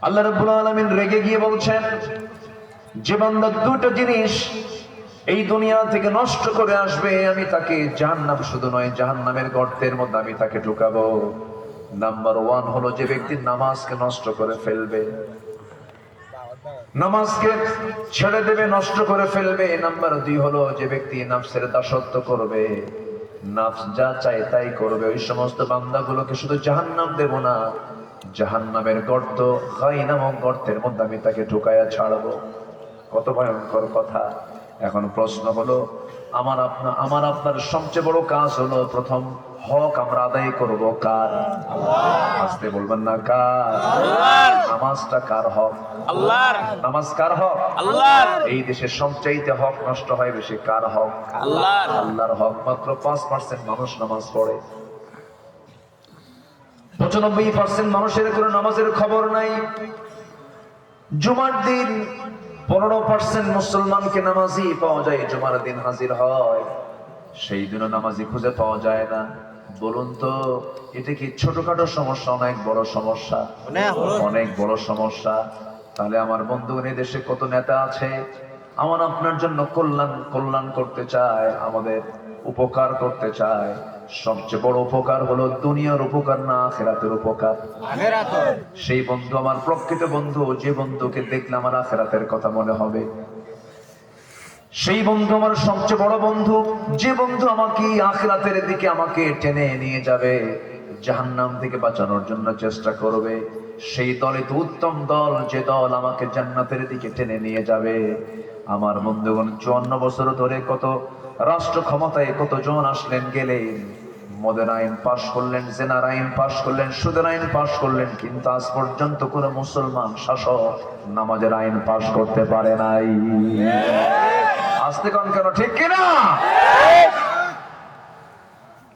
আল্লাহ রাব্বুল আলামিন রেগে গিয়ে বলছেন, যে বান্দা দুটো জিনিস এই দুনিয়া থেকে নষ্ট করে আসবে আমি তাকে জাহান্নাম, শুধু নয় জাহান্নামের গর্তের মধ্যে আমি তাকে ঢুকাবো। নাম্বার 1 হলো যে ব্যক্তি নামাজকে নষ্ট করে ফেলবে, নামাজকে ছেড়ে দেবে, নষ্ট করে ফেলবে। নাম্বার 2 হলো যে ব্যক্তি নফসের দাসত্ব করবে, নফস যা চায় তাই করবে। ওই সমস্ত বান্দাগুলোকে শুধু জাহান্নাম দেব না, জাহান্নামের গর্ত, গাই নামক গর্তের মধ্যে আমি তাকে ঢুকায়া ছাড়বো। কত ভয়ঙ্কর কথা। এখন প্রশ্ন হলো, আমার আপনার সবচেয়ে বড় কাজ হলো প্রথম হক আমরা আদায় করব কার? আসতে বলবেন না কার? নামাজটা কার হক? আল্লাহর। নামাজ কার হক? আল্লাহর। এই দেশে সবচাইতে হক নষ্ট হয় বেশি কার হক? আল্লাহর। আল্লাহর হক। মাত্র 5% মানুষ নামাজ পড়ে, 95% মানুষের কোনো নামাজের খবর নাই। জুমার দিন 15% মুসলমানকে নামাজি পাওয়া যায়, জুমার দিন হাজির হয়, সেই দিনও নামাজি খুঁজে পাওয়া যায় না। বলুন তো এটা কি ছোটখাটো সমস্যা? অনেক বড় সমস্যা, অনেক বড় সমস্যা। তাহলে আমার বন্ধুগণ, এই দেশে কত নেতা আছে আমার আপনার জন্য কল্যাণ করতে চায়, আমাদের উপকার করতে চায়। সবচেয়ে বড় উপকার হলো দুনিয়ার উপকার না, আখিরাতের উপকার। সেই বন্ধু আমার প্রকৃত বন্ধু, যে বন্ধুকে দেখলে আমার আখিরাতের কথা মনে হবে। সেই বন্ধু আমার সবচেয়ে বড় বন্ধু, যে বন্ধু আমাকে আখিরাতের দিকে আমাকে টেনে নিয়ে যাবে, জাহান্নাম থেকে বাঁচানোর জন্য চেষ্টা করবে। সেই দলই তো উত্তম দল, যে দল আমাকে জান্নাতের দিকে টেনে নিয়ে যাবে। আমার বন্ধুগণ, 54 বছর ধরে কত রাষ্ট্র ক্ষমতায় কতজন আসলেন গেলেন, মদের আইন পাশ করলেন, জেনার আইন পাশ করলেন, সুদের আইন পাশ করলেন, কিন্তু আজ পর্যন্ত কোন মুসলমান শাসক নামাজের আইন পাশ করতে পারে নাই। আসতে কোন কেন, ঠিক কিনা?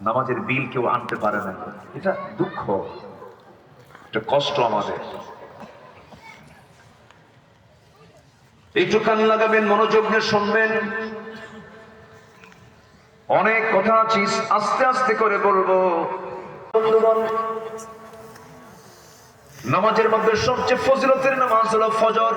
নামাজের বিল কেউ আনতে পারে না, এটা দুঃখ, এটা কষ্ট আমাদের। একটু কান লাগাবেন, মনোযোগ দিয়ে শুনবেন। অনেক কথা আছে, আস্তে আস্তে করে বলবো। বন্ধুগণ, নামাজের মধ্যে সবচেয়ে ফজিলতের নামাজ হলো ফজর।